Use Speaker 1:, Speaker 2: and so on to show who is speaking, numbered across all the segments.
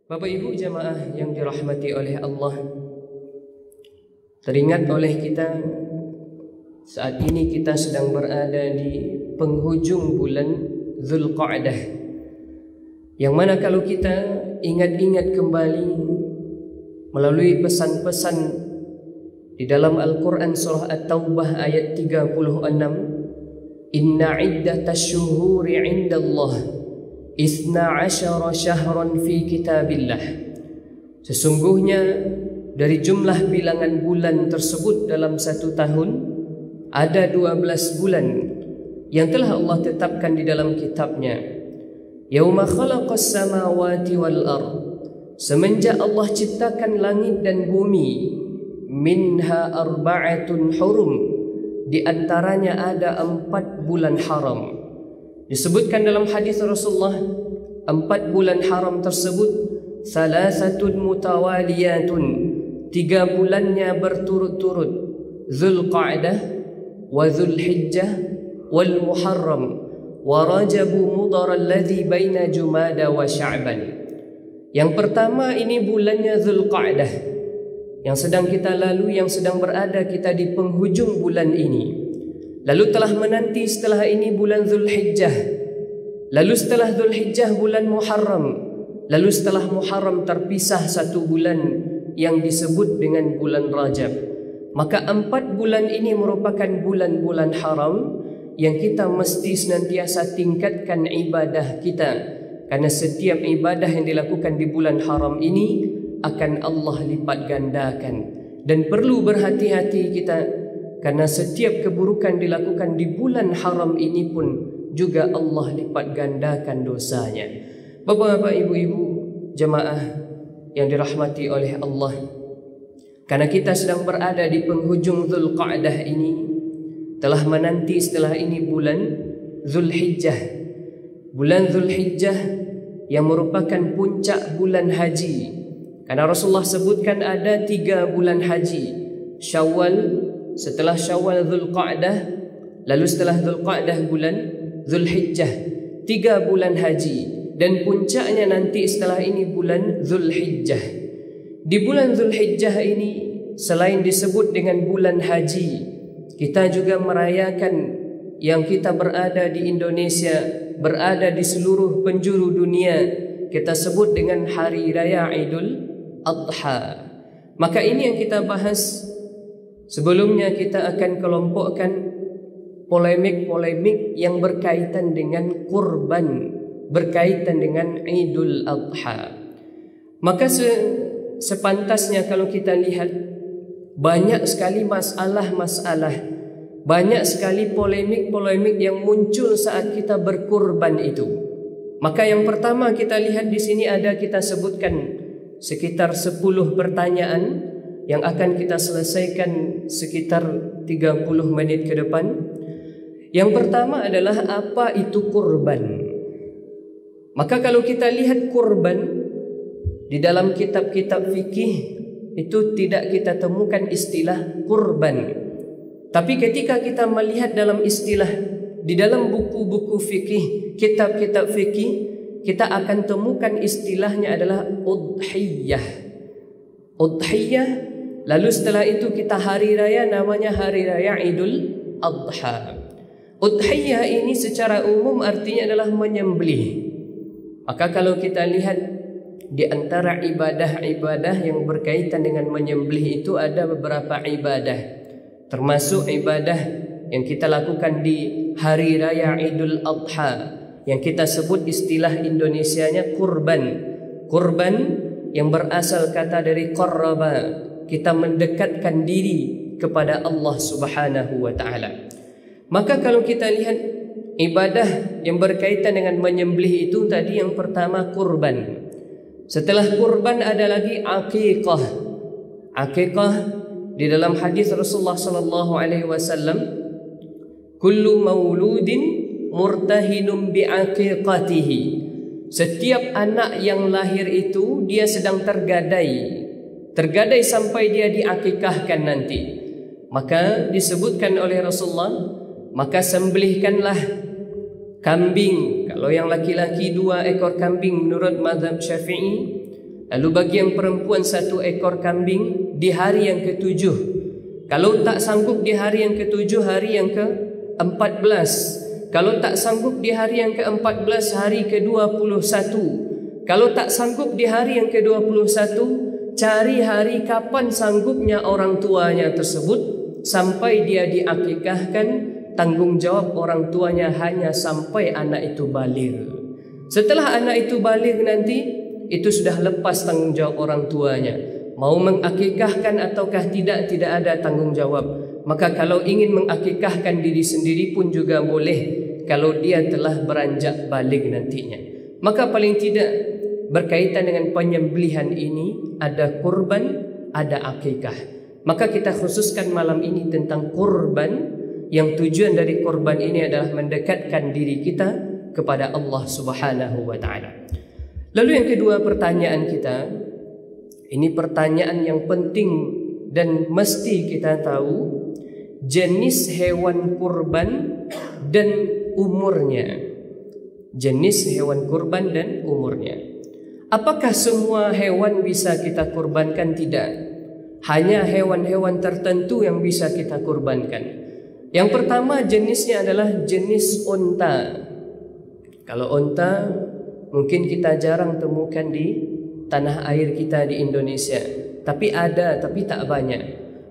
Speaker 1: Bapak Ibu jamaah yang dirahmati oleh Allah, teringat oleh kita saat ini kita sedang berada di penghujung bulan Zulqa'dah, yang mana kalau kita ingat-ingat kembali melalui pesan-pesan di dalam Al-Quran surah At-Taubah ayat 36, Inna iddatash syuhuri 'indallah 12 syahran fi kitabillah. Sesungguhnya dari jumlah bilangan bulan tersebut dalam satu tahun ada 12 bulan yang telah Allah tetapkan di dalam kitabnya. Yauma khalaqas samawati wal ard, semenjak Allah ciptakan langit dan bumi, minha arba'atun hurum, di antaranya ada 4 bulan haram. Disebutkan dalam hadis Rasulullah, 4 bulan haram tersebut salasatun mutawaliyatun, 3 bulannya berturut-turut, Zulqa'dah wa Zulhijjah wal Muharram wa Rajab Mudhar alladhi baina Jumada wa Sya'ban. Yang pertama ini bulannya Zulqa'dah yang sedang kita lalui, yang sedang berada kita di penghujung bulan ini. Lalu telah menanti setelah ini bulan Zulhijjah, lalu setelah Zulhijjah bulan Muharram, lalu setelah Muharram terpisah 1 bulan yang disebut dengan bulan Rajab. Maka 4 bulan ini merupakan bulan-bulan haram yang kita mesti senantiasa tingkatkan ibadah kita, karena setiap ibadah yang dilakukan di bulan haram ini akan Allah lipat gandakan. Dan perlu berhati-hati kita, karena setiap keburukan dilakukan di bulan haram ini pun juga Allah lipat gandakan dosanya. Bapak-bapak, ibu-ibu, jemaah yang dirahmati oleh Allah, karena kita sedang berada di penghujung Zulqa'dah ini, telah menanti setelah ini bulan Zulhijjah. Bulan Zulhijjah yang merupakan puncak bulan haji. Karena Rasulullah sebutkan ada 3 bulan haji, Syawal, setelah Syawal Zulqa'dah, lalu setelah Zulqa'dah bulan Zulhijjah, 3 bulan haji, dan puncaknya nanti setelah ini bulan Zulhijjah. Di bulan Zulhijjah ini selain disebut dengan bulan haji, kita juga merayakan yang kita berada di Indonesia, berada di seluruh penjuru dunia, kita sebut dengan Hari Raya Idul Adha. Maka ini yang kita bahas. Sebelumnya kita akan kelompokkan polemik-polemik yang berkaitan dengan kurban, berkaitan dengan Idul Adha. Maka sepantasnya kalau kita lihat banyak sekali masalah-masalah, banyak sekali polemik-polemik yang muncul saat kita berkurban itu. Maka yang pertama kita lihat di sini ada, kita sebutkan sekitar 10 pertanyaan yang akan kita selesaikan sekitar 30 menit ke depan. Yang pertama adalah apa itu kurban. Maka kalau kita lihat kurban di dalam kitab-kitab fikih itu tidak kita temukan istilah kurban. Tapi ketika kita melihat dalam istilah di dalam buku-buku fikih, kitab-kitab fikih, kita akan temukan istilahnya adalah udhiyah. Udhiyah. Lalu setelah itu kita hari raya, namanya Hari Raya Idul Adha. Udhiyah ini secara umum artinya adalah menyembelih. Maka kalau kita lihat di antara ibadah-ibadah yang berkaitan dengan menyembelih itu ada beberapa ibadah, termasuk ibadah yang kita lakukan di Hari Raya Idul Adha yang kita sebut istilah Indonesianya kurban. Kurban yang berasal kata dari qarraba, kita mendekatkan diri kepada Allah Subhanahu wa taala. Maka kalau kita lihat ibadah yang berkaitan dengan menyembelih itu tadi, yang pertama kurban. Setelah kurban ada lagi akikah. Akikah di dalam hadis Rasulullah sallallahu alaihi wasallam, kullu mauludin murtahinum bi aqiqatihi. Setiap anak yang lahir itu dia sedang tergadai sampai dia diakikahkan nanti. Maka disebutkan oleh Rasulullah, maka sembelihkanlah kambing. Kalau yang laki-laki 2 ekor kambing menurut mazhab Syafi'i, Lalu bagi yang perempuan 1 ekor kambing di hari yang ke-7. Kalau tak sanggup di hari yang ke-7, hari yang ke-14. Kalau tak sanggup di hari yang ke-14, hari ke-21. Kalau tak sanggup di hari yang ke-21, cari hari kapan sanggupnya orang tuanya tersebut sampai dia diakikahkan. Tanggung jawab orang tuanya hanya sampai anak itu baligh. Setelah anak itu baligh nanti, itu sudah lepas tanggung jawab orang tuanya. Mau mengakikahkan ataukah tidak ada tanggung jawab. Maka kalau ingin mengakikahkan diri sendiri pun juga boleh kalau dia telah beranjak baligh nantinya. Maka paling tidak berkaitan dengan penyembelihan ini ada kurban, ada akikah. Maka kita khususkan malam ini tentang kurban, yang tujuan dari kurban ini adalah mendekatkan diri kita kepada Allah Subhanahu wa taala. Lalu yang kedua pertanyaan kita, ini pertanyaan yang penting dan mesti kita tahu, jenis hewan kurban dan umurnya. Jenis hewan kurban dan umurnya. Apakah semua hewan bisa kita kurbankan? Tidak. Hanya hewan-hewan tertentu yang bisa kita kurbankan. Yang pertama jenisnya adalah jenis unta. Kalau unta mungkin kita jarang temukan di tanah air kita di Indonesia, tapi ada, tapi tak banyak.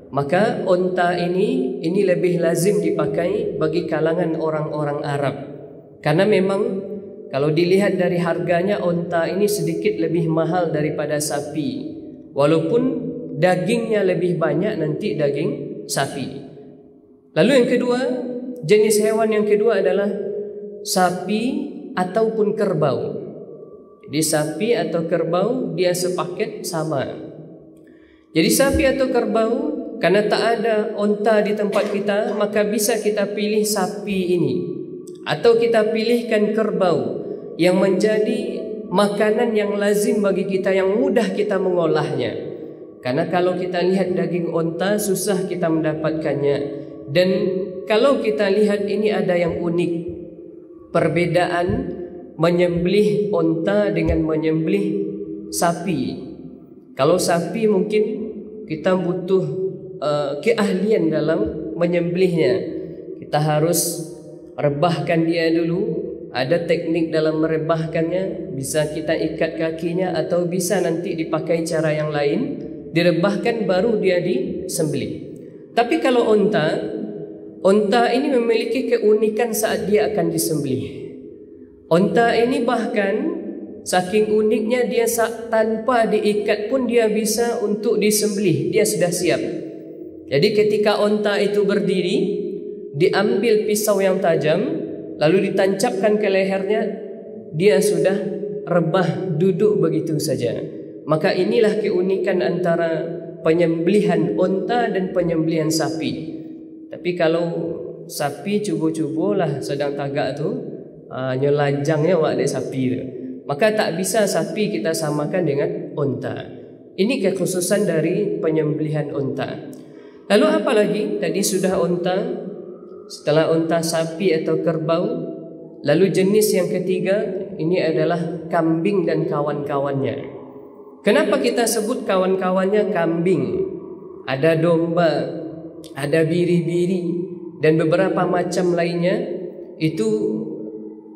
Speaker 1: Maka unta ini lebih lazim dipakai bagi kalangan orang-orang Arab. Karena memang kalau dilihat dari harganya, unta ini sedikit lebih mahal daripada sapi. Walaupun dagingnya lebih banyak nanti daging sapi. Lalu yang kedua, jenis hewan yang kedua adalah sapi ataupun kerbau. Jadi sapi atau kerbau dia sepaket sama. Jadi sapi atau kerbau, karena tak ada unta di tempat kita, maka bisa kita pilih sapi ini. Atau kita pilihkan kerbau yang menjadi makanan yang lazim bagi kita, yang mudah kita mengolahnya. Karena kalau kita lihat daging unta susah kita mendapatkannya. Dan kalau kita lihat ini ada yang unik, perbedaan menyembelih unta dengan menyembelih sapi. Kalau sapi mungkin kita butuh keahlian dalam menyembelihnya. Kita harus rebahkan dia dulu. Ada teknik dalam merebahkannya. Bisa kita ikat kakinya atau bisa nanti dipakai cara yang lain. Direbahkan baru dia disembelih. Tapi kalau unta ini memiliki keunikan saat dia akan disembelih. Unta ini bahkan saking uniknya dia tanpa diikat pun dia bisa untuk disembelih. Dia sudah siap. Jadi ketika unta itu berdiri, diambil pisau yang tajam, lalu ditancapkan ke lehernya, dia sudah rebah duduk begitu saja. Maka inilah keunikan antara penyembelihan unta dan penyembelihan sapi. Tapi kalau sapi cubo-cubo lah sedang tagak tu, nyelajangnya wak dek sapi tu. Maka tak bisa sapi kita samakan dengan unta. Ini kekhususan dari penyembelihan unta. Lalu apa lagi? Tadi sudah unta, setelah unta sapi atau kerbau. Lalu jenis yang ketiga ini adalah kambing dan kawan-kawannya. Kenapa kita sebut kawan-kawannya kambing? Ada domba, ada biri-biri dan beberapa macam lainnya. Itu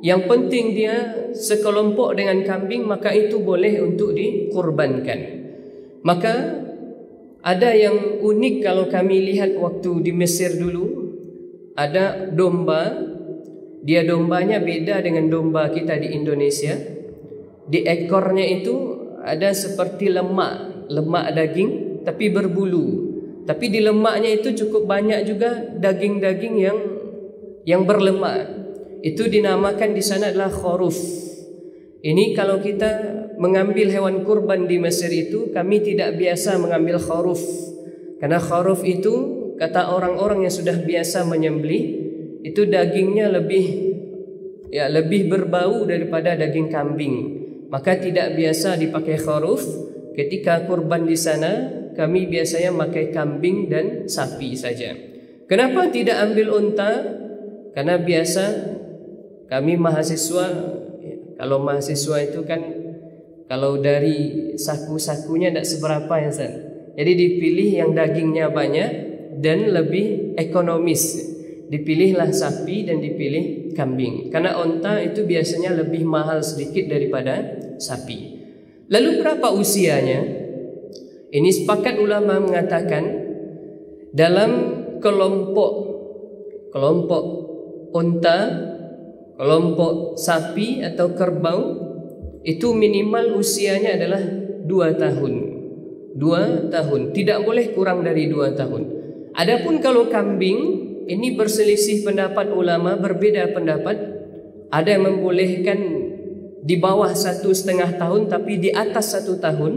Speaker 1: yang penting dia sekelompok dengan kambing, maka itu boleh untuk dikurbankan. Maka ada yang unik kalau kami lihat waktu di Mesir dulu. Ada domba, dia dombanya beda dengan domba kita di Indonesia. Di ekornya itu ada seperti lemak daging tapi berbulu. Tapi di lemaknya itu cukup banyak juga daging-daging yang berlemak. Itu dinamakan di sana adalah khoruf. Ini kalau kita mengambil hewan kurban di Mesir itu, kami tidak biasa mengambil khoruf. Karena khoruf itu kata orang-orang yang sudah biasa menyembelih, itu dagingnya lebih berbau daripada daging kambing. Maka tidak biasa dipakai khoruf. Ketika kurban di sana, kami biasanya pakai kambing dan sapi saja. Kenapa tidak ambil unta? Karena biasa kami mahasiswa, kalau mahasiswa itu kan Kalau dari saku-sakunya tidak seberapa ya Ustaz. Jadi dipilih yang dagingnya banyak dan lebih ekonomis. Dipilihlah sapi dan dipilih kambing. Karena onta itu biasanya lebih mahal sedikit daripada sapi. Lalu berapa usianya? Ini sepakat ulama mengatakan dalam kelompok onta, kelompok sapi atau kerbau itu minimal usianya adalah 2 tahun. 2 tahun, tidak boleh kurang dari 2 tahun. Adapun kalau kambing, ini berselisih pendapat ulama, berbeda pendapat. Ada yang membolehkan di bawah 1,5 tahun tapi di atas 1 tahun.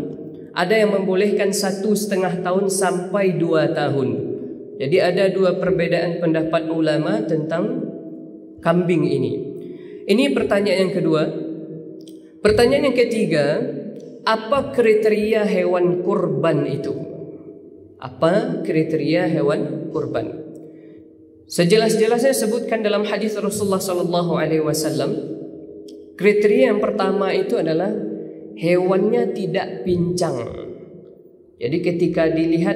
Speaker 1: Ada yang membolehkan 1,5 tahun sampai 2 tahun. Jadi ada 2 perbedaan pendapat ulama tentang kambing ini. Ini pertanyaan yang kedua. Pertanyaan yang ketiga, apa kriteria hewan kurban itu? Apa kriteria hewan kurban? Sejelas-jelasnya sebutkan dalam hadis Rasulullah SAW. Kriteria yang pertama itu adalah hewannya tidak pincang. Jadi ketika dilihat,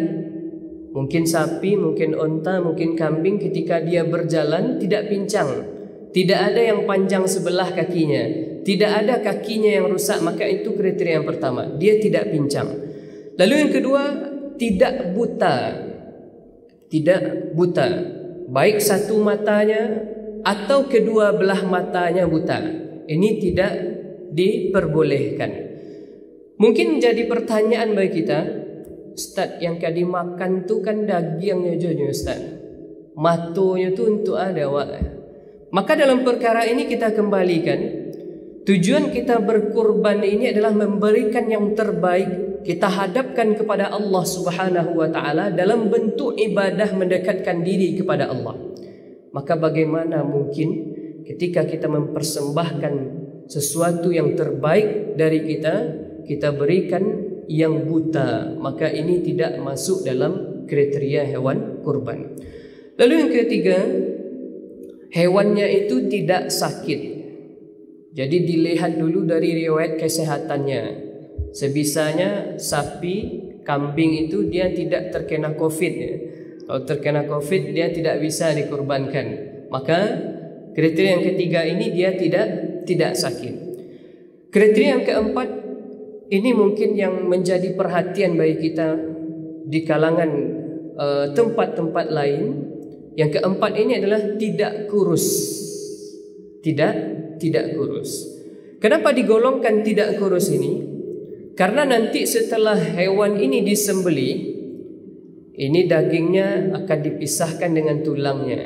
Speaker 1: mungkin sapi, mungkin onta, mungkin kambing, ketika dia berjalan tidak pincang, tidak ada yang panjang sebelah kakinya, tidak ada kakinya yang rusak, maka itu kriteria yang pertama, dia tidak pincang. Lalu yang kedua, tidak buta. Tidak buta, baik satu matanya atau kedua belah matanya buta. Ini tidak diperbolehkan. Mungkin jadi pertanyaan bagi kita, Ustaz, yang kadi makan tu kan dagingnya jojo Ustaz, matonya tu untuk ada wak. Maka dalam perkara ini kita kembalikan, tujuan kita berkurban ini adalah memberikan yang terbaik. Kita hadapkan kepada Allah Subhanahu wa taala dalam bentuk ibadah mendekatkan diri kepada Allah. Maka bagaimana mungkin ketika kita mempersembahkan sesuatu yang terbaik dari kita berikan yang buta, maka ini tidak masuk dalam kriteria hewan kurban. Lalu yang ketiga, hewannya itu tidak sakit. Jadi dilihat dulu dari riwayat kesehatannya. Sebisanya sapi, kambing itu dia tidak terkena COVID ya. Kalau terkena COVID dia tidak bisa dikurbankan. Maka kriteria yang ketiga ini dia tidak sakit. Kriteria yang keempat ini mungkin yang menjadi perhatian bagi kita di kalangan tempat-tempat lain. Yang keempat ini adalah tidak kurus. Tidak kurus. Kenapa digolongkan tidak kurus ini? Karena nanti setelah hewan ini disembelih, ini dagingnya akan dipisahkan dengan tulangnya.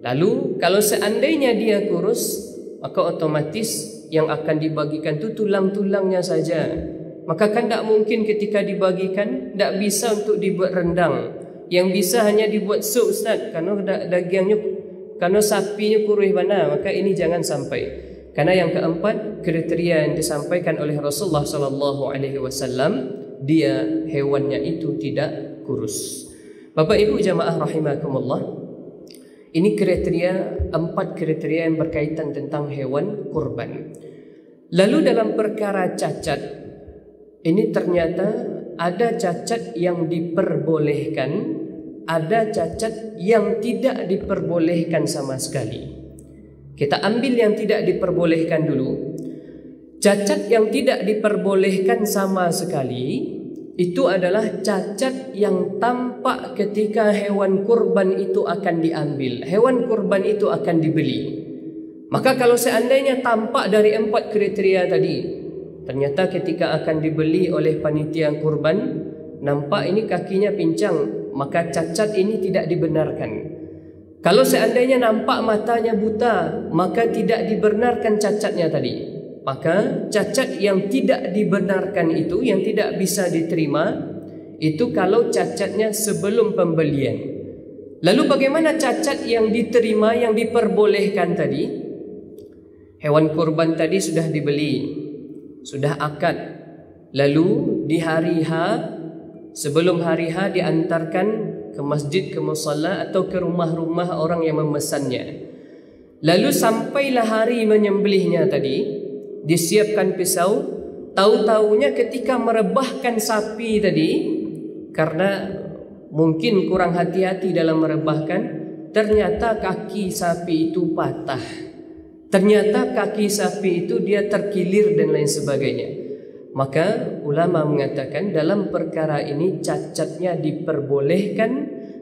Speaker 1: Lalu kalau seandainya dia kurus, maka otomatis yang akan dibagikan itu tulang-tulangnya saja. Maka kan tidak mungkin ketika dibagikan, tidak bisa untuk dibuat rendang. Yang bisa hanya dibuat sup Ustaz, karena dagingnya, karena sapinya kurus mana, maka ini jangan sampai. Karena yang keempat, kriteria yang disampaikan oleh Rasulullah SAW, dia hewannya itu tidak kurus. Bapak Ibu jamaah rahimakumullah, ini kriteria, 4 kriteria yang berkaitan tentang hewan kurban. Lalu dalam perkara cacat, ini ternyata ada cacat yang diperbolehkan, ada cacat yang tidak diperbolehkan sama sekali. Kita ambil yang tidak diperbolehkan dulu. Cacat yang tidak diperbolehkan sama sekali itu adalah cacat yang tampak ketika hewan kurban itu akan diambil, hewan kurban itu akan dibeli. Maka kalau seandainya tampak dari 4 kriteria tadi, ternyata ketika akan dibeli oleh panitia kurban, nampak ini kakinya pincang, maka cacat ini tidak dibenarkan. Kalau seandainya nampak matanya buta, maka tidak dibenarkan cacatnya tadi. Maka cacat yang tidak dibenarkan itu, yang tidak bisa diterima, itu kalau cacatnya sebelum pembelian. Lalu bagaimana cacat yang diterima, yang diperbolehkan tadi? Hewan kurban tadi sudah dibeli, sudah akad. Lalu di hari H, sebelum hari H diantarkan ke masjid, ke musalla atau ke rumah-rumah orang yang memesannya. Lalu sampailah hari menyembelihnya tadi, disiapkan pisau, tahu-taunya ketika merebahkan sapi tadi, karena mungkin kurang hati-hati dalam merebahkan, ternyata kaki sapi itu patah. Ternyata kaki sapi itu dia terkilir dan lain sebagainya. Maka ulama mengatakan dalam perkara ini cacatnya diperbolehkan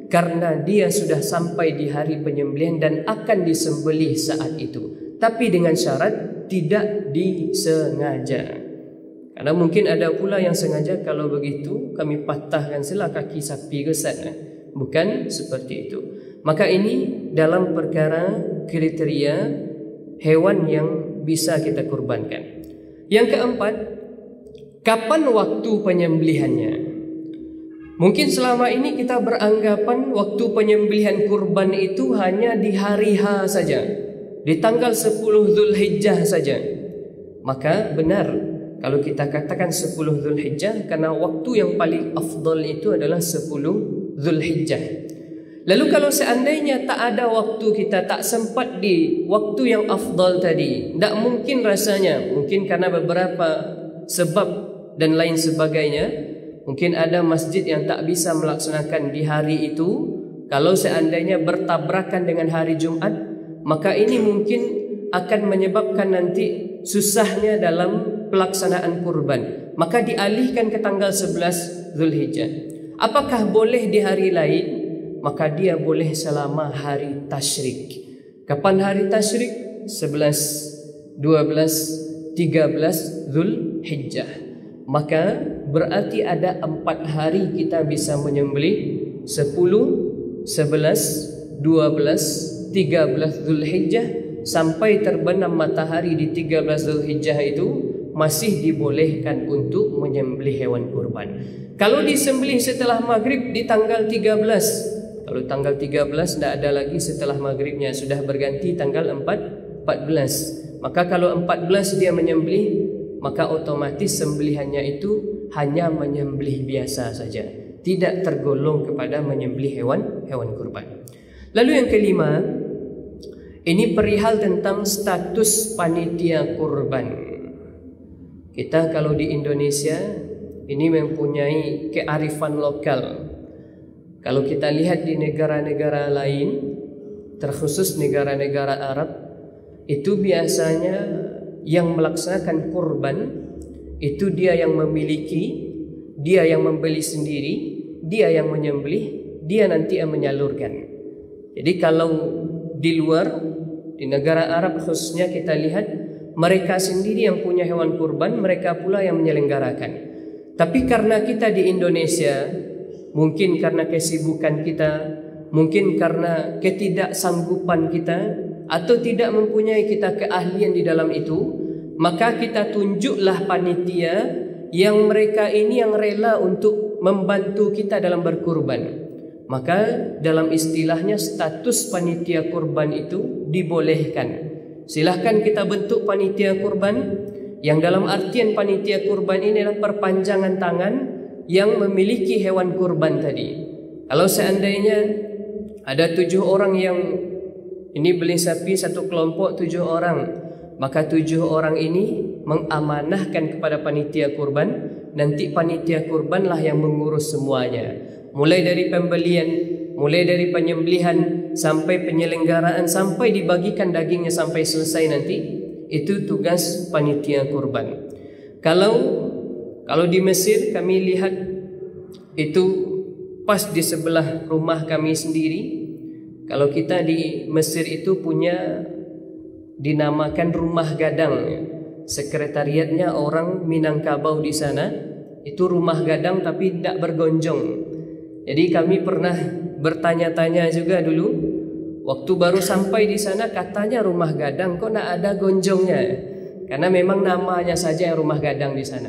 Speaker 1: karena dia sudah sampai di hari penyembelihan dan akan disembelih saat itu. Tapi dengan syarat tidak disengaja. Karena mungkin ada pula yang sengaja, kalau begitu kami patahkan sila kaki sapi ke sana. Bukan seperti itu. Maka ini dalam perkara kriteria hewan yang bisa kita kurbankan. Yang keempat, kapan waktu penyembelihannya? Mungkin selama ini kita beranggapan waktu penyembelihan kurban itu hanya di hari H saja, di tanggal 10 Zulhijjah saja. Maka benar kalau kita katakan 10 Zulhijjah, karena waktu yang paling afdal itu adalah 10 Zulhijjah. Lalu kalau seandainya tak ada waktu, kita tak sempat di waktu yang afdal tadi, tak mungkin rasanya, mungkin karena beberapa sebab dan lain sebagainya, mungkin ada masjid yang tak bisa melaksanakan di hari itu. Kalau seandainya bertabrakan dengan hari Jumat, maka ini mungkin akan menyebabkan nanti susahnya dalam pelaksanaan kurban. Maka dialihkan ke tanggal 11 Zulhijjah. Apakah boleh di hari lain? Maka dia boleh selama hari tasyrik. Kapan hari tasyrik? 11, 12, 13 Zulhijjah. Maka berarti ada 4 hari kita bisa menyembelih: 10, 11, 12, 13 Zulhijjah. Sampai terbenam matahari di 13 Zulhijjah itu masih dibolehkan untuk menyembelih hewan kurban. Kalau disembelih setelah maghrib di tanggal 13, kalau tanggal 13 tidak ada lagi setelah maghribnya, sudah berganti tanggal 14. Maka kalau 14 dia menyembelih, maka otomatis sembelihannya itu hanya menyembelih biasa saja, tidak tergolong kepada menyembelih hewan kurban. Lalu yang kelima, ini perihal tentang status panitia kurban. Kita kalau di Indonesia ini mempunyai kearifan lokal. Kalau kita lihat di negara-negara lain, terkhusus negara-negara Arab, itu biasanya yang melaksanakan kurban itu dia yang memiliki, dia yang membeli sendiri, dia yang menyembelih, dia nanti yang menyalurkan. Jadi kalau di luar, di negara Arab khususnya, kita lihat mereka sendiri yang punya hewan kurban, mereka pula yang menyelenggarakan. Tapi karena kita di Indonesia, mungkin karena kesibukan kita, mungkin karena ketidaksanggupan kita, atau tidak mempunyai kita keahlian di dalam itu, maka kita tunjuklah panitia yang mereka ini yang rela untuk membantu kita dalam berkurban. Maka dalam istilahnya status panitia kurban itu dibolehkan. Silahkan kita bentuk panitia kurban, yang dalam artian panitia kurban ini adalah perpanjangan tangan yang memiliki hewan kurban tadi. Kalau seandainya ada 7 orang yang ini beli sapi, satu kelompok 7 orang, maka 7 orang ini mengamanahkan kepada panitia kurban. Nanti panitia kurbanlah yang mengurus semuanya, mulai dari pembelian, mulai dari penyembelihan sampai penyelenggaraan, sampai dibagikan dagingnya sampai selesai nanti. Itu tugas panitia kurban. Kalau di Mesir kami lihat itu pas di sebelah rumah kami sendiri. Kalau kita di Mesir itu punya dinamakan rumah gadang. Sekretariatnya orang Minangkabau di sana. Itu rumah gadang tapi tidak bergonjong. Jadi kami pernah bertanya-tanya juga dulu. Waktu baru sampai di sana katanya rumah gadang, kok tidak ada gonjongnya? Karena memang namanya saja yang rumah gadang di sana.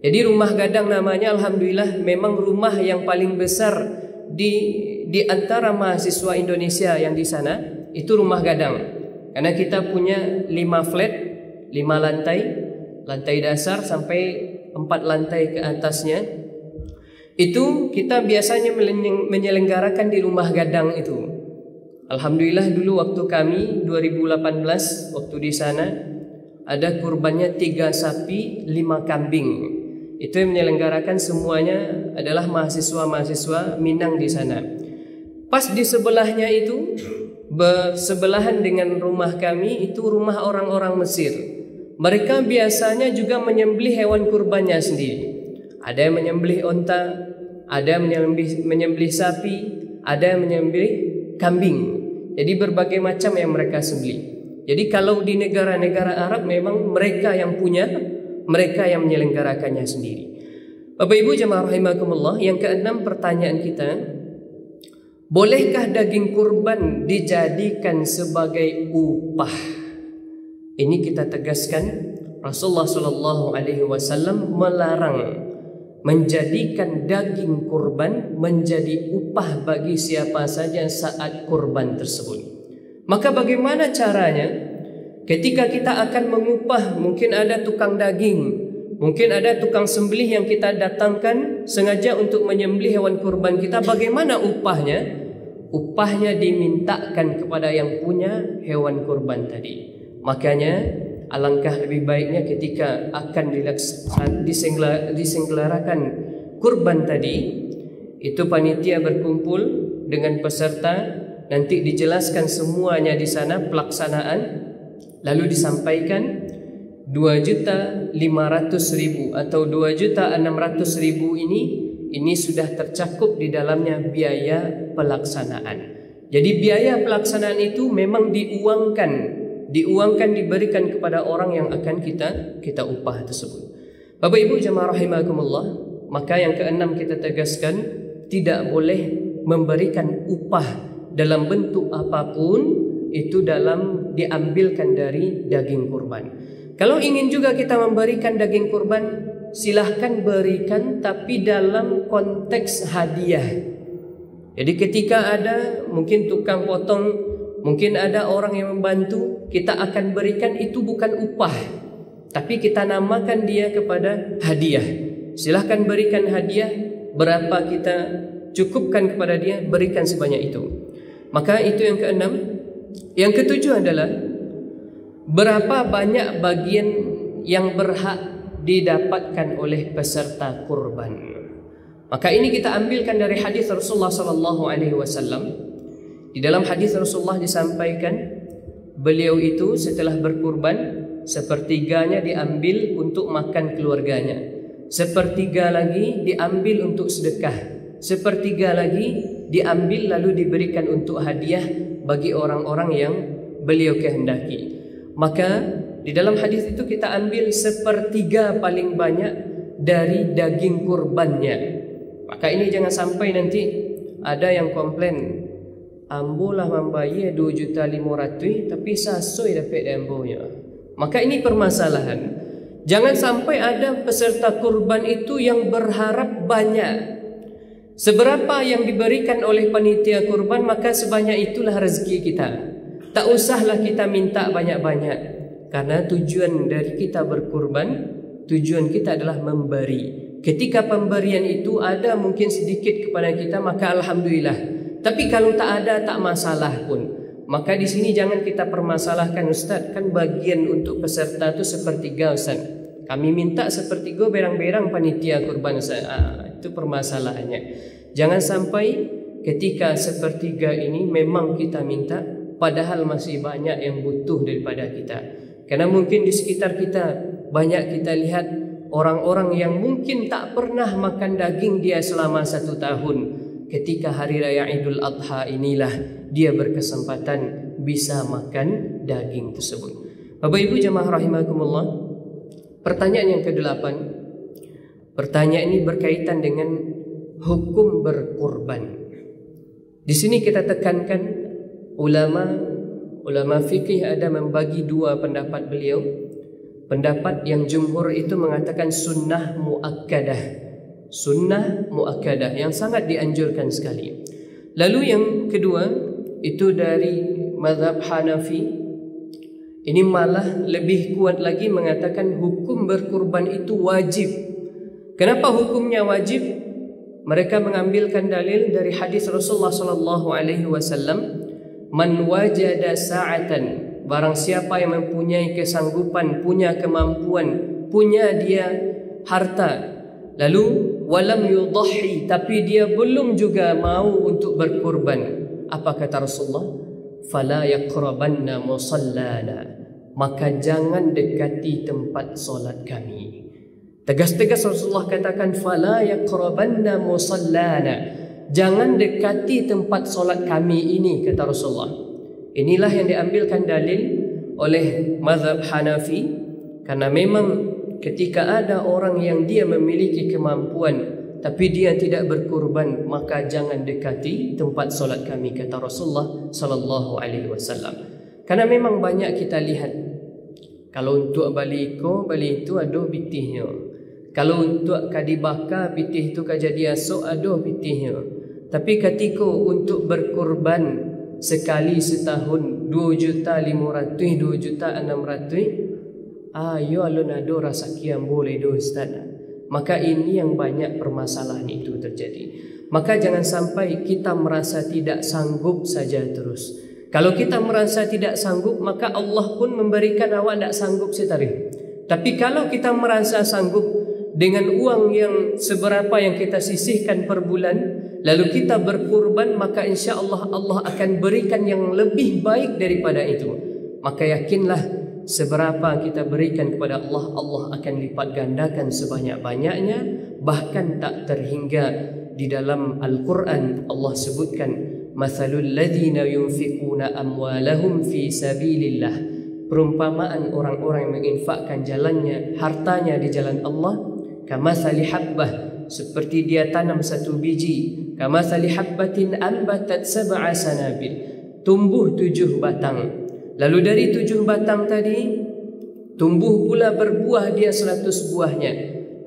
Speaker 1: Jadi rumah gadang namanya, alhamdulillah, memang rumah yang paling besar di antara mahasiswa Indonesia yang di sana itu rumah gadang. Karena kita punya 5 flat, 5 lantai dasar sampai 4 lantai ke atasnya. Itu kita biasanya menyelenggarakan di rumah gadang itu. Alhamdulillah dulu waktu kami 2018 waktu di sana, ada kurbannya 3 sapi, 5 kambing. Itu yang menyelenggarakan semuanya adalah mahasiswa-mahasiswa Minang di sana. Pas di sebelahnya itu, bersebelahan dengan rumah kami, itu rumah orang-orang Mesir. Mereka biasanya juga menyembelih hewan kurbannya sendiri. Ada yang menyembelih onta, ada yang menyembelih sapi, ada yang menyembelih kambing. Jadi berbagai macam yang mereka sembelih. Jadi kalau di negara-negara Arab memang mereka yang punya, mereka yang menyelenggarakannya sendiri. Bapak Ibu jemaah rahimakumullah, yang keenam pertanyaan kita, bolehkah daging kurban dijadikan sebagai upah? Ini kita tegaskan, Rasulullah SAW melarang menjadikan daging kurban menjadi upah bagi siapa saja saat kurban tersebut. Maka bagaimana caranya ketika kita akan mengupah? Mungkin ada tukang daging, mungkin ada tukang sembelih yang kita datangkan sengaja untuk menyembelih hewan kurban kita. Bagaimana upahnya? Upahnya dimintakan kepada yang punya hewan kurban tadi. Makanya alangkah lebih baiknya ketika akan diselenggarakan kurban tadi, itu panitia berkumpul dengan peserta, nanti dijelaskan semuanya di sana pelaksanaan, lalu disampaikan 2.500.000 atau 2.600.000 ini sudah tercakup di dalamnya biaya pelaksanaan. Jadi biaya pelaksanaan itu memang diuangkan diberikan kepada orang yang akan kita upah tersebut. Bapak Ibu jemaah rahimakumullah, maka yang keenam kita tegaskan, tidak boleh memberikan upah dalam bentuk apapun itu diambilkan dari daging kurban. Kalau ingin juga kita memberikan daging kurban, silahkan berikan, tapi dalam konteks hadiah. Jadi ketika ada mungkin tukang potong, mungkin ada orang yang membantu, kita akan berikan itu bukan upah, tapi kita namakan dia kepada hadiah. Silahkan berikan hadiah, berapa kita cukupkan kepada dia, berikan sebanyak itu. Maka itu yang keenam. Yang ketujuh adalah berapa banyak bagian yang berhak didapatkan oleh peserta kurban. Maka ini kita ambilkan dari hadis Rasulullah SAW. Di dalam hadis Rasulullah disampaikan, beliau itu setelah berkurban, sepertiganya diambil untuk makan keluarganya, sepertiga lagi diambil untuk sedekah, sepertiga lagi diambil lalu diberikan untuk hadiah bagi orang-orang yang beliau kehendaki. Maka di dalam hadis itu kita ambil sepertiga paling banyak dari daging kurbannya. Maka ini jangan sampai nanti ada yang komplain, ambolah membayar 2.500.000 tapi sasoi dapat ambonya. Maka ini permasalahan. Jangan sampai ada peserta kurban itu yang berharap banyak. Seberapa yang diberikan oleh panitia kurban, maka sebanyak itulah rezeki kita. Tak usahlah kita minta banyak-banyak, karena tujuan dari kita berkurban, tujuan kita adalah memberi. Ketika pemberian itu ada mungkin sedikit kepada kita, maka alhamdulillah. Tapi kalau tak ada, tak masalah pun. Maka di sini jangan kita permasalahkan, Ustaz, kan bagian untuk peserta itu sepertiga, Ustaz. Kami minta sepertiga berang-berang panitia kurban, Ustaz. Itu permasalahannya. Jangan sampai ketika sepertiga ini memang kita minta, padahal masih banyak yang butuh daripada kita. Karena mungkin di sekitar kita banyak kita lihat orang-orang yang mungkin tak pernah makan daging dia selama 1 tahun. Ketika hari raya Idul Adha inilah dia berkesempatan bisa makan daging tersebut. Bapak Ibu jemaah rahimakumullah, pertanyaan yang ke-8. Pertanyaan ini berkaitan dengan hukum berkurban. Di sini kita tekankan, ulama fikih ada membagi 2 pendapat beliau. Pendapat yang jumhur itu mengatakan sunnah muakkadah, yang sangat dianjurkan sekali. Lalu yang kedua itu dari mazhab Hanafi, ini malah lebih kuat lagi mengatakan hukum berkurban itu wajib. Kenapa hukumnya wajib? Mereka mengambilkan dalil dari hadis Rasulullah SAW, man wajada sa'atan barang siapa yang mempunyai kesanggupan, punya kemampuan, punya dia harta, lalu walam yudhi, tapi dia belum juga mau untuk berkorban, apa kata Rasulullah? Fala yaqrabanna musallana, maka jangan dekati tempat solat kami. Tegas-tegas Rasulullah katakan fala yaqrabanna musallana, jangan dekati tempat solat kami ini, kata Rasulullah. Inilah yang diambilkan dalil oleh mazhab Hanafi, karena memang ketika ada orang yang dia memiliki kemampuan tapi dia tidak berkorban, maka jangan dekati tempat solat kami, kata Rasulullah sallallahu alaihi wasallam. Karena memang banyak kita lihat, kalau untuk baliko, bali itu ada bitihnya. Kalau untuk kadibaka, bitih itu kajadi asok, ada bitihnya. Tapi ketika untuk berkorban sekali setahun 2.500.000, 2.600.000, ayo alun ada rasa kiam boleh do Ustaz. Maka ini yang banyak permasalahan itu terjadi. Maka jangan sampai kita merasa tidak sanggup saja terus. Kalau kita merasa tidak sanggup, maka Allah pun memberikan awak tidak sanggup setari. Tapi kalau kita merasa sanggup dengan uang yang seberapa yang kita sisihkan per bulan, lalu kita berkurban, maka insya Allah Allah akan berikan yang lebih baik daripada itu. Maka yakinlah, seberapa kita berikan kepada Allah, Allah akan lipat gandakan sebanyak-banyaknya. Bahkan tak terhingga di dalam Al-Quran Allah sebutkan, mathalul ladzina yunfiquna amwalahum fi sabilillah, perumpamaan orang-orang yang menginfakkan jalannya, hartanya di jalan Allah, kamathali habbah, seperti dia tanam satu biji, kamathali habbatin ambatat sab'a sanabil, tumbuh 7 batang. Lalu dari 7 batang tadi tumbuh pula berbuah dia 100 buahnya.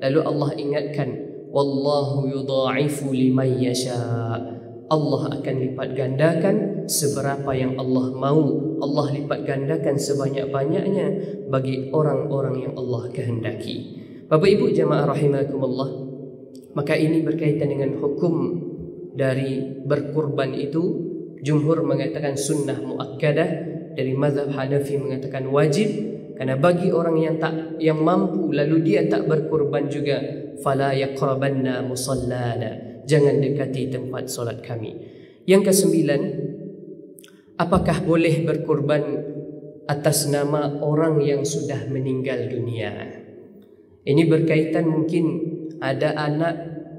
Speaker 1: Lalu Allah ingatkan, wallahu yudha'ifu liman yasha, Allah akan lipat gandakan seberapa yang Allah mau. Allah lipat gandakan sebanyak-banyaknya bagi orang-orang yang Allah kehendaki. Bapak Ibu jamaah rahimakumullah, maka ini berkaitan dengan hukum dari berkurban itu. Jumhur mengatakan sunnah muakkadah, dari mazhab Hanafi mengatakan wajib, karena bagi orang yang mampu lalu dia tak berkurban juga, fala yaqrabanna musallana, jangan dekati tempat solat kami. Yang ke-9, apakah boleh berkurban atas nama orang yang sudah meninggal dunia? Ini berkaitan, mungkin ada anak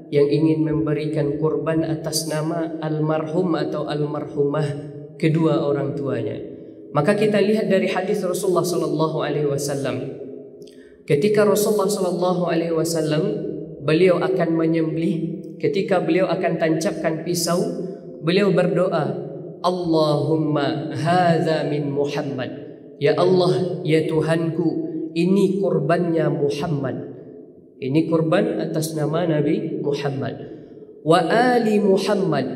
Speaker 1: yang ingin memberikan kurban atas nama almarhum atau almarhumah kedua orang tuanya. Maka kita lihat dari hadis Rasulullah sallallahu alaihi wasallam. Ketika Rasulullah sallallahu alaihi wasallam beliau akan menyembelih, ketika beliau akan tancapkan pisau, beliau berdoa, Allahumma hadza min Muhammad. Ya Allah, ya Tuhanku, ini kurbannya Muhammad. Ini kurban atas nama Nabi Muhammad. Wa ali Muhammad,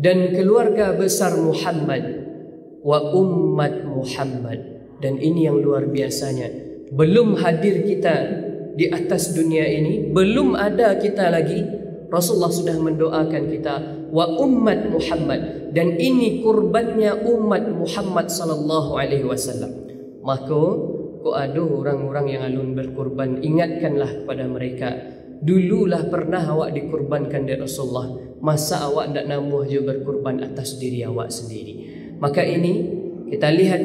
Speaker 1: dan keluarga besar Muhammad. Wa ummat Muhammad, dan ini yang luar biasanya, belum hadir kita di atas dunia ini, belum ada kita lagi, Rasulullah sudah mendoakan kita, wa ummat Muhammad, dan ini kurbannya umat Muhammad sallallahu alaihi wasallam. Maka kok ada orang-orang yang alun berkurban, ingatkanlah kepada mereka, dululah pernah awak dikurbankan dari Rasulullah, masa awak tidak nambah juga berkurban atas diri awak sendiri. Maka ini kita lihat,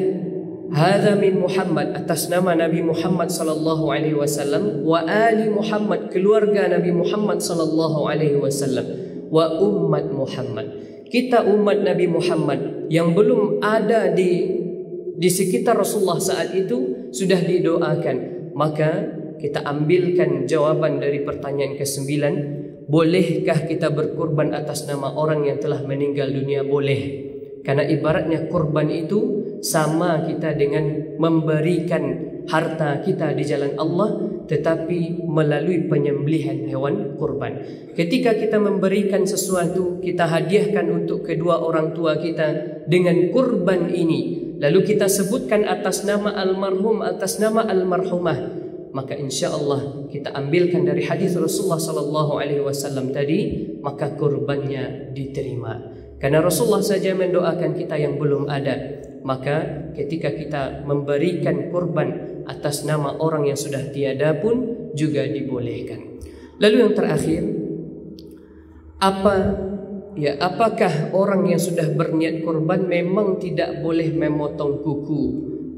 Speaker 1: hadza min Muhammad, atas nama Nabi Muhammad sallallahu alaihi wasallam, wa ali Muhammad, keluarga Nabi Muhammad sallallahu alaihi wasallam, wa ummat Muhammad. Kita umat Nabi Muhammad yang belum ada di sekitar Rasulullah saat itu sudah didoakan. Maka kita ambilkan jawaban dari pertanyaan ke-9, bolehkah kita berkurban atas nama orang yang telah meninggal dunia? Boleh. Karena ibaratnya kurban itu sama kita dengan memberikan harta kita di jalan Allah, tetapi melalui penyembelihan hewan kurban. Ketika kita memberikan sesuatu, kita hadiahkan untuk kedua orang tua kita dengan kurban ini, lalu kita sebutkan atas nama almarhum, atas nama almarhumah, maka insya Allah kita ambilkan dari hadis Rasulullah sallallahu alaihi wasallam tadi, maka kurbannya diterima. Karena Rasulullah saja mendoakan kita yang belum ada. Maka ketika kita memberikan kurban atas nama orang yang sudah tiada pun juga dibolehkan. Lalu yang terakhir, apakah orang yang sudah berniat kurban memang tidak boleh memotong kuku,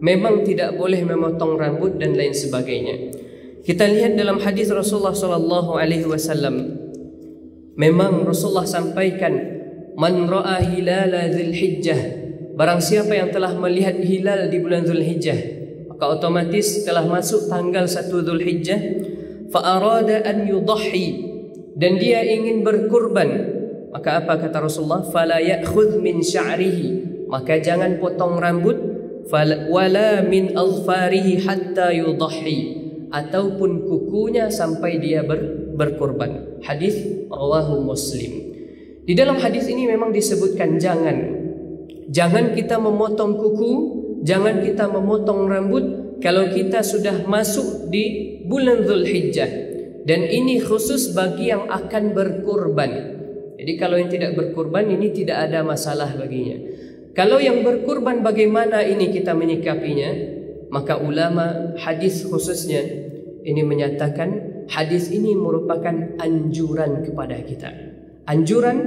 Speaker 1: memang tidak boleh memotong rambut dan lain sebagainya? Kita lihat dalam hadis Rasulullah SAW. Memang Rasulullah sampaikan, man ra'a hilala Dzulhijjah, barang siapa yang telah melihat hilal di bulan Dzulhijjah, maka otomatis telah masuk tanggal 1 Dzulhijjah, fa arada an yudahhi, dan dia ingin berkurban, maka apa kata Rasulullah? Fala ya'khudh min sya'rihi, maka jangan potong rambut, wala min azfarihi hatta yudahhi, ataupun kukunya sampai dia berkurban. Hadis rawahu Muslim. Di dalam hadis ini memang disebutkan jangan kita memotong kuku, jangan kita memotong rambut kalau kita sudah masuk di bulan Dzulhijjah, dan ini khusus bagi yang akan berkurban. Jadi kalau yang tidak berkurban ini tidak ada masalah baginya. Kalau yang berkurban bagaimana ini kita menyikapinya? Maka ulama hadis khususnya ini menyatakan hadis ini merupakan anjuran kepada kita. Anjuran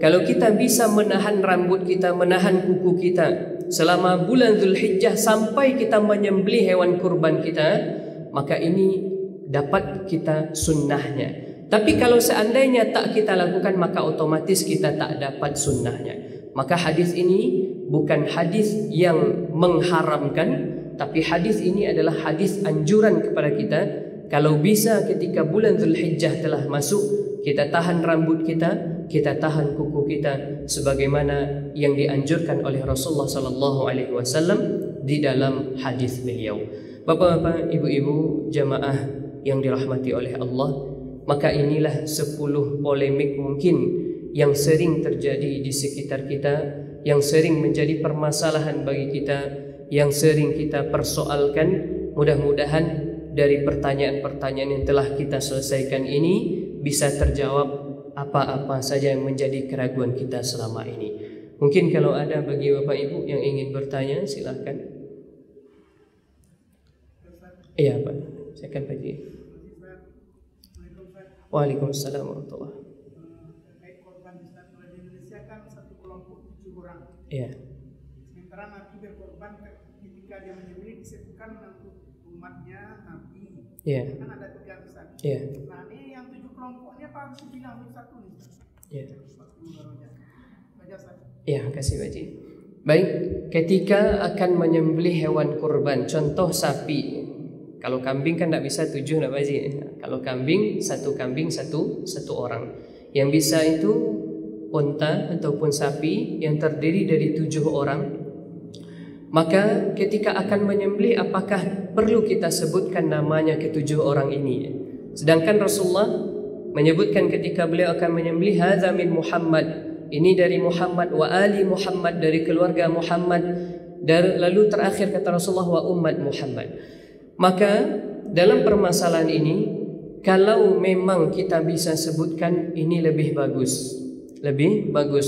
Speaker 1: kalau kita bisa menahan rambut kita, menahan kuku kita selama bulan Dzulhijjah sampai kita menyembelih hewan kurban kita, maka ini dapat kita sunnahnya. Tapi kalau seandainya tak kita lakukan, maka otomatis kita tak dapat sunnahnya. Maka hadis ini bukan hadis yang mengharamkan, tapi hadis ini adalah hadis anjuran kepada kita. Kalau bisa ketika bulan Dzulhijjah telah masuk, kita tahan rambut kita tahan kuku kita, sebagaimana yang dianjurkan oleh Rasulullah SAW di dalam hadis beliau. Bapak-bapak, ibu-ibu, jamaah yang dirahmati oleh Allah, maka inilah 10 polemik mungkin yang sering terjadi di sekitar kita, yang sering menjadi permasalahan bagi kita, yang sering kita persoalkan. Mudah-mudahan dari pertanyaan-pertanyaan yang telah kita selesaikan ini bisa terjawab apa-apa saja yang menjadi keraguan kita selama ini. Mungkin kalau ada bagi Bapak Ibu yang ingin bertanya, silahkan. Iya Pak, saya akan bagi. Waalaikumsalam warahmatullahi wabarakatuh.
Speaker 2: Terkait korban di Indonesia kan satu kelompok 7 orang.
Speaker 1: Iya.
Speaker 2: Sementara Nabi berkorban ketika dia menyembelih disebutkan untuk umatnya Nabi.
Speaker 1: Iya.
Speaker 2: Kan ada 3 besar.
Speaker 1: Iya.
Speaker 2: Nah ini yang 7 kelompoknya apa harus dibilang untuk satu nih?
Speaker 1: Iya.
Speaker 2: Iya,
Speaker 1: kasih Baji. Baik, ketika akan menyembelih hewan kurban, contoh sapi. Kalau kambing kan tidak bisa 7 nak Baji. Kalau kambing satu orang. Yang bisa itu unta ataupun sapi yang terdiri dari 7 orang. Maka ketika akan menyembelih, apakah perlu kita sebutkan namanya ke-7 orang ini? Sedangkan Rasulullah menyebutkan ketika beliau akan menyembelih, hadza min Muhammad, ini dari Muhammad, wa ali Muhammad, dari keluarga Muhammad, dan lalu terakhir kata Rasulullah, wa ummat Muhammad. Maka dalam permasalahan ini, kalau memang kita bisa sebutkan, ini lebih bagus,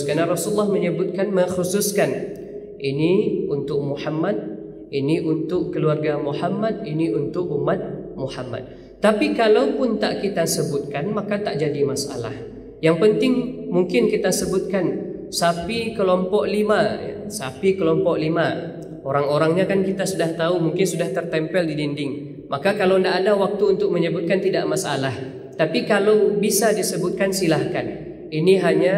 Speaker 1: karena Rasulullah menyebutkan, mengkhususkan, ini untuk Muhammad, ini untuk keluarga Muhammad, ini untuk umat Muhammad. Tapi kalaupun tak kita sebutkan, maka tak jadi masalah. Yang penting mungkin kita sebutkan sapi kelompok 5, sapi kelompok 5. Orang-orangnya kan kita sudah tahu, mungkin sudah tertempel di dinding. Maka kalau tidak ada waktu untuk menyebutkan, tidak masalah. Tapi kalau bisa disebutkan, silahkan. Ini hanya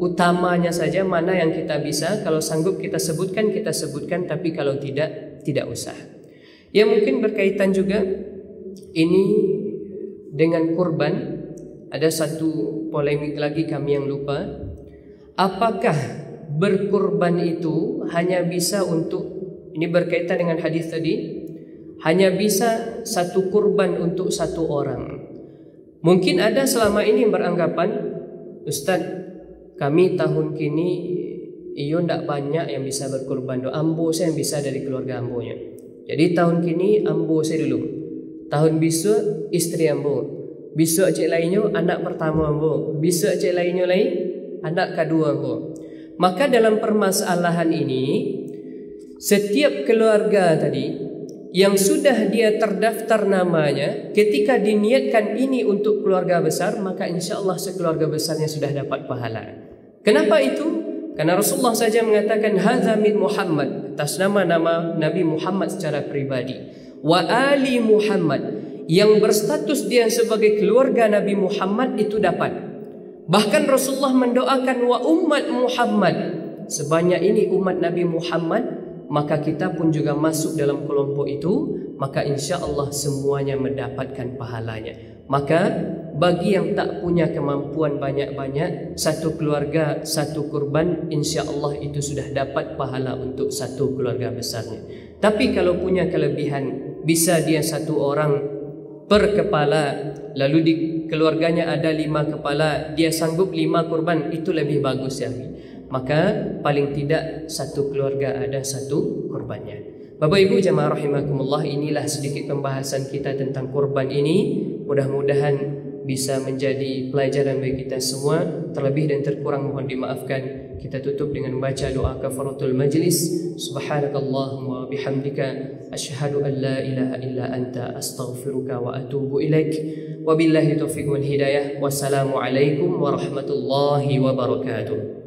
Speaker 1: utamanya saja, mana yang kita bisa. Kalau sanggup kita sebutkan, tapi kalau tidak usah. Ya mungkin berkaitan juga ini dengan kurban. Ada satu polemik lagi kami yang lupa. Apakah berkurban itu hanya bisa untuk, ini berkaitan dengan hadis tadi, hanya bisa satu kurban untuk satu orang? Mungkin ada selama ini yang beranggapan, Ustaz, kami tahun kini iyo ndak banyak yang bisa berkurban. Ambo saya yang bisa dari keluarga ambonya. Jadi tahun kini ambo saya dulu. Tahun besok istri ambo. Besok cik lainnya anak pertama ambo. Besok cik lainnya lain anak kedua kau. Maka dalam permasalahan ini, setiap keluarga tadi yang sudah dia terdaftar namanya, ketika diniatkan ini untuk keluarga besar, maka insya Allah sekeluarga besarnya sudah dapat pahala. Kenapa itu? Karena Rasulullah saja mengatakan hadza min Muhammad, atas nama-nama Nabi Muhammad secara pribadi, wa ali Muhammad, yang berstatus dia sebagai keluarga Nabi Muhammad itu dapat. Bahkan Rasulullah mendoakan wa umat Muhammad, sebanyak ini umat Nabi Muhammad, maka kita pun juga masuk dalam kelompok itu, maka insya Allah semuanya mendapatkan pahalanya. Maka bagi yang tak punya kemampuan banyak-banyak, satu keluarga, satu kurban, insya Allah itu sudah dapat pahala untuk satu keluarga besarnya. Tapi kalau punya kelebihan, bisa dia satu orang per kepala, lalu di keluarganya ada 5 kepala, dia sanggup 5 kurban, itu lebih bagus ya. Maka paling tidak satu keluarga ada satu kurbannya. Bapak Ibu jamaah rahimakumullah, inilah sedikit pembahasan kita tentang kurban ini. Mudah-mudahan bisa menjadi pelajaran bagi kita semua. Terlebih dan terkurang mohon dimaafkan. Kita tutup dengan membaca doa kafaratul majlis. Subhanakallahumma bihamdika asyhadu an la ilaha illa anta astaghfiruka wa atubu ilaik. Wabillahi taufiq wal hidayah. Wassalamualaikum warahmatullahi wabarakatuh.